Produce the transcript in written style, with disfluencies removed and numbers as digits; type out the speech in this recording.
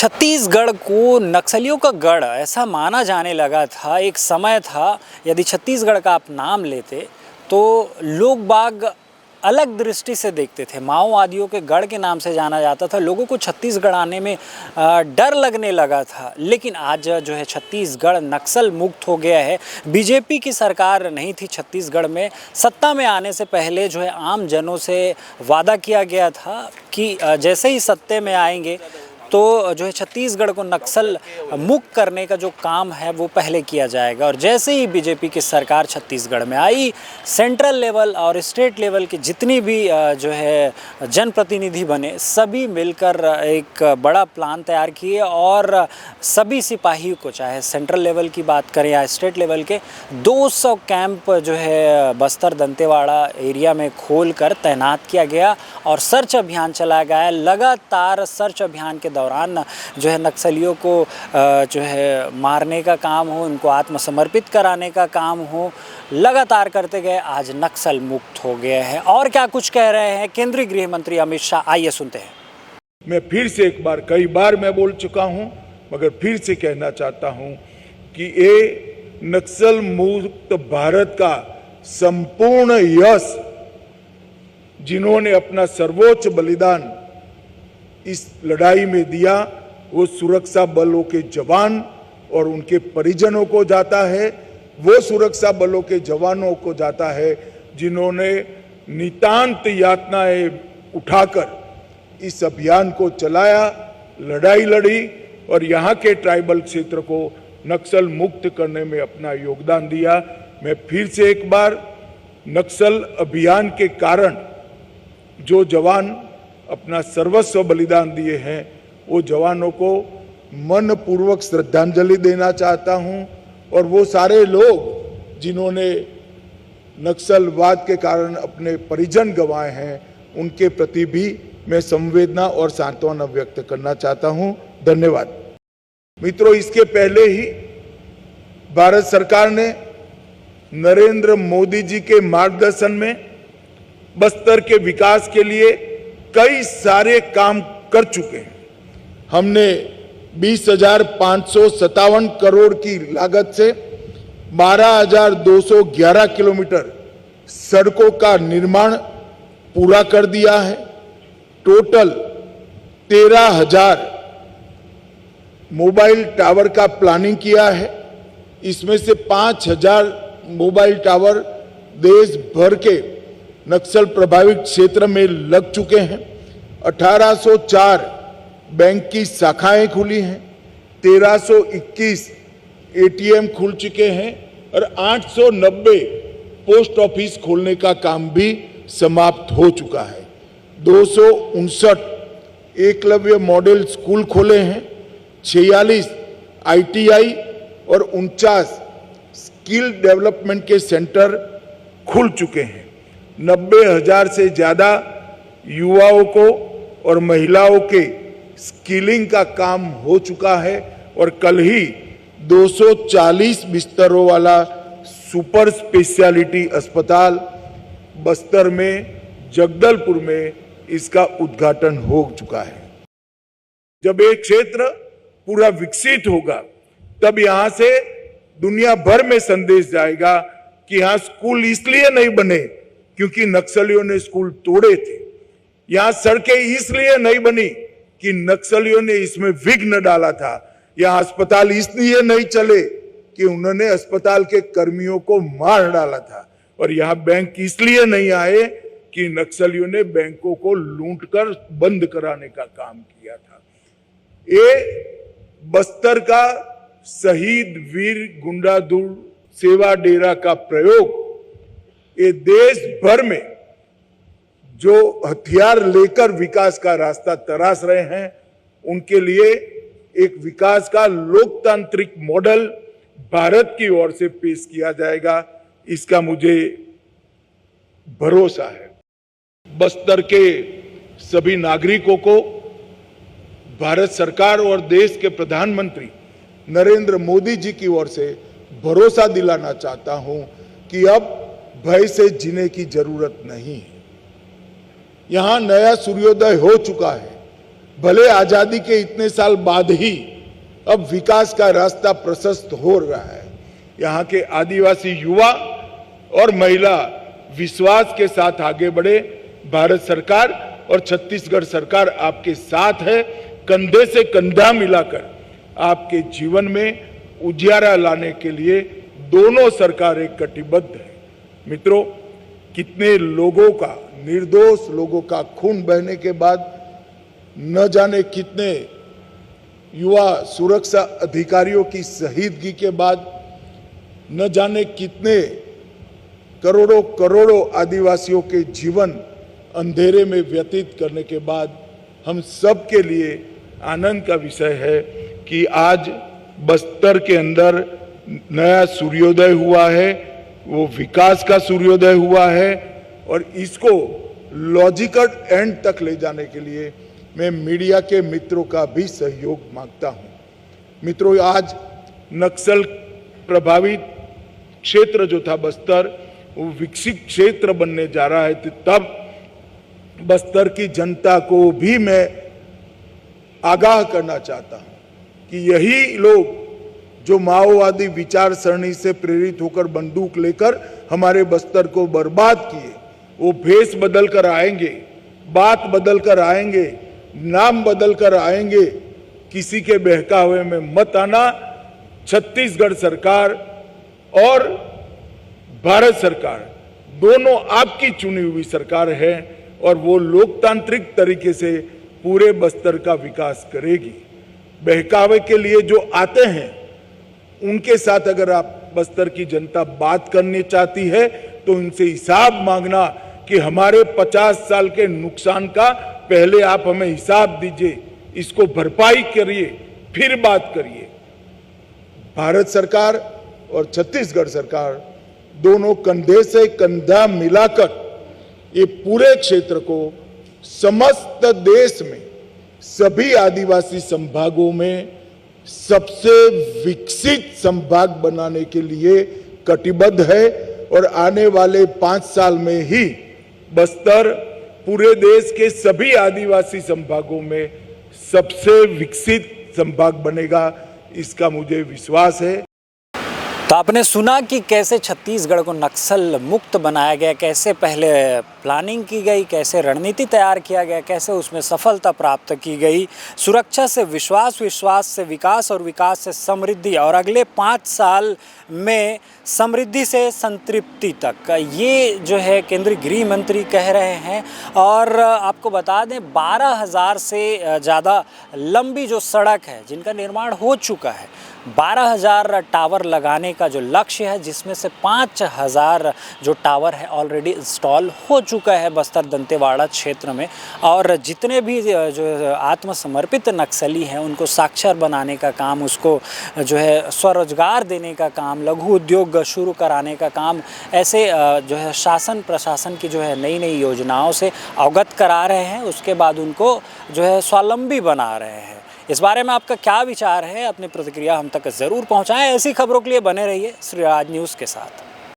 छत्तीसगढ़ को नक्सलियों का गढ़ ऐसा माना जाने लगा था। एक समय था यदि छत्तीसगढ़ का आप नाम लेते तो लोग बाग अलग दृष्टि से देखते थे। माओवादियों के गढ़ के नाम से जाना जाता था। लोगों को छत्तीसगढ़ आने में डर लगने लगा था। लेकिन आज जो है छत्तीसगढ़ नक्सल मुक्त हो गया है। बीजेपी की सरकार नहीं थी छत्तीसगढ़ में। सत्ता में आने से पहले जो है आम जनों से वादा किया गया था कि जैसे ही सत्ते में आएंगे तो जो है छत्तीसगढ़ को नक्सल मुक्त करने का जो काम है वो पहले किया जाएगा। और जैसे ही बीजेपी की सरकार छत्तीसगढ़ में आई, सेंट्रल लेवल और स्टेट लेवल के जितनी भी जो है जनप्रतिनिधि बने, सभी मिलकर एक बड़ा प्लान तैयार किए और सभी सिपाही को, चाहे सेंट्रल लेवल की बात करें या स्टेट लेवल के, 200 कैंप जो है बस्तर दंतेवाड़ा एरिया में खोल कर तैनात किया गया और सर्च अभियान चलाया गया। लगातार सर्च अभियान के दौरान जो है नक्सलियों को जो है मारने का काम हो, उनको आत्मसमर्पित कराने का काम हो, लगातार करते गए। आज नक्सल मुक्त हो गया है। और क्या कुछ कह रहे हैं केंद्रीय गृह मंत्री अमित शाह, आइए सुनते हैं। मैं फिर से एक बार, कई बार मैं बोल चुका हूं, मगर फिर से कहना चाहता हूं कि ये नक्सल मुक्त भारत का संपूर्ण यश, जिन्होंने अपना सर्वोच्च बलिदान इस लड़ाई में दिया, वो सुरक्षा बलों के जवान और उनके परिजनों को जाता है। वो सुरक्षा बलों के जवानों को जाता है जिन्होंने नितांत यातनाएं उठाकर इस अभियान को चलाया, लड़ाई लड़ी और यहाँ के ट्राइबल क्षेत्र को नक्सल मुक्त करने में अपना योगदान दिया। मैं फिर से एक बार नक्सल अभियान के कारण जो जवान अपना सर्वस्व बलिदान दिए हैं, वो जवानों को मनपूर्वक श्रद्धांजलि देना चाहता हूं। और वो सारे लोग जिन्होंने नक्सलवाद के कारण अपने परिजन गंवाए हैं, उनके प्रति भी मैं संवेदना और सांत्वना व्यक्त करना चाहता हूं। धन्यवाद। मित्रों, इसके पहले ही भारत सरकार ने नरेंद्र मोदी जी के मार्गदर्शन में बस्तर के विकास के लिए कई सारे काम कर चुके हैं। हमने 20,557 करोड़ की लागत से 12,211 किलोमीटर सड़कों का निर्माण पूरा कर दिया है। टोटल 13,000 मोबाइल टावर का प्लानिंग किया है। इसमें से 5,000 मोबाइल टावर देश भर के नक्सल प्रभावित क्षेत्र में लग चुके हैं। 1804 बैंक की शाखाएं खुली हैं, 1321 एटीएम खुल चुके हैं और 890 पोस्ट ऑफिस खोलने का काम भी समाप्त हो चुका है। 259 एकलव्य मॉडल स्कूल खोले हैं, 46 आईटीआई और 49 स्किल डेवलपमेंट के सेंटर खुल चुके हैं। 90,000 से ज्यादा युवाओं को और महिलाओं के स्किलिंग का काम हो चुका है और कल ही 240 बिस्तरों वाला सुपर स्पेशलिटी अस्पताल बस्तर में, जगदलपुर में इसका उद्घाटन हो चुका है। जब एक क्षेत्र पूरा विकसित होगा, तब यहां से दुनिया भर में संदेश जाएगा कि यहां स्कूल इसलिए नहीं बने क्योंकि नक्सलियों ने स्कूल तोड़े थे। यहां सड़कें इसलिए नहीं बनी कि नक्सलियों ने इसमें विघ्न डाला था। यहां अस्पताल इसलिए नहीं चले कि उन्होंने अस्पताल के कर्मियों को मार डाला था। और यहां बैंक इसलिए नहीं आए कि नक्सलियों ने बैंकों को लूटकर बंद कराने का काम किया था। ये बस्तर का शहीद वीर गुंडाधुर सेवा डेरा का प्रयोग ये देश भर में जो हथियार लेकर विकास का रास्ता तराश रहे हैं, उनके लिए एक विकास का लोकतांत्रिक मॉडल भारत की ओर से पेश किया जाएगा, इसका मुझे भरोसा है। बस्तर के सभी नागरिकों को भारत सरकार और देश के प्रधानमंत्री नरेंद्र मोदी जी की ओर से भरोसा दिलाना चाहता हूं कि अब भय से जीने की जरूरत नहीं है। यहां नया सूर्योदय हो चुका है। भले आजादी के इतने साल बाद ही अब विकास का रास्ता प्रशस्त हो रहा है। यहाँ के आदिवासी युवा और महिला विश्वास के साथ आगे बढ़े। भारत सरकार और छत्तीसगढ़ सरकार आपके साथ है। कंधे से कंधा मिलाकर आपके जीवन में उजियारा लाने के लिए दोनों सरकारें कटिबद्ध है। मित्रों, कितने लोगों का, निर्दोष लोगों का खून बहने के बाद, न जाने कितने युवा सुरक्षा अधिकारियों की शहीदगी के बाद, न जाने कितने करोड़ों करोड़ों आदिवासियों के जीवन अंधेरे में व्यतीत करने के बाद हम सब के लिए आनंद का विषय है कि आज बस्तर के अंदर नया सूर्योदय हुआ है। वो विकास का सूर्योदय हुआ है और इसको लॉजिकल एंड तक ले जाने के लिए मैं मीडिया के मित्रों का भी सहयोग मांगता हूं। मित्रों, आज नक्सल प्रभावित क्षेत्र जो था बस्तर, वो विकसित क्षेत्र बनने जा रहा है। तब बस्तर की जनता को भी मैं आगाह करना चाहता हूं कि यही लोग जो माओवादी विचार सरणी से प्रेरित होकर बंदूक लेकर हमारे बस्तर को बर्बाद किए, वो भेष बदल कर आएंगे, बात बदल कर आएंगे, नाम बदल कर आएंगे। किसी के बहकावे में मत आना। छत्तीसगढ़ सरकार और भारत सरकार दोनों आपकी चुनी हुई सरकार है और वो लोकतांत्रिक तरीके से पूरे बस्तर का विकास करेगी। बहकावे के लिए जो आते हैं उनके साथ अगर आप बस्तर की जनता बात करनी चाहती है तो उनसे हिसाब मांगना कि हमारे 50 साल के नुकसान का पहले आप हमें हिसाब दीजिए, इसको भरपाई करिए, फिर बात करिए। भारत सरकार और छत्तीसगढ़ सरकार दोनों कंधे से कंधा मिलाकर ये पूरे क्षेत्र को समस्त देश में सभी आदिवासी संभागों में सबसे विकसित संभाग बनाने के लिए कटिबद्ध है और आने वाले 5 साल में ही बस्तर पूरे देश के सभी आदिवासी संभागों में सबसे विकसित संभाग बनेगा, इसका मुझे विश्वास है। तो आपने सुना कि कैसे छत्तीसगढ़ को नक्सल मुक्त बनाया गया, कैसे पहले प्लानिंग की गई, कैसे रणनीति तैयार किया गया, कैसे उसमें सफलता प्राप्त की गई। सुरक्षा से विश्वास, विश्वास से विकास और विकास से समृद्धि और अगले 5 साल में समृद्धि से संतृप्ति तक, ये जो है केंद्रीय गृह मंत्री कह रहे हैं। और आपको बता दें 12,000 से ज़्यादा लंबी जो सड़क है जिनका निर्माण हो चुका है, 12,000 टावर लगाने का जो लक्ष्य है, जिसमें से 5,000 जो टावर है ऑलरेडी इंस्टॉल हो चुका है बस्तर दंतेवाड़ा क्षेत्र में। और जितने भी जो आत्मसमर्पित नक्सली हैं उनको साक्षर बनाने का काम, उसको जो है स्वरोजगार देने का काम, लघु उद्योग शुरू कराने का काम, ऐसे जो है शासन प्रशासन की जो है नई नई योजनाओं से अवगत करा रहे हैं। उसके बाद उनको जो है स्वावलंबी बना रहे हैं। इस बारे में आपका क्या विचार है? अपनी प्रतिक्रिया हम तक ज़रूर पहुंचाएं। ऐसी खबरों के लिए बने रहिए श्री राज न्यूज़ के साथ।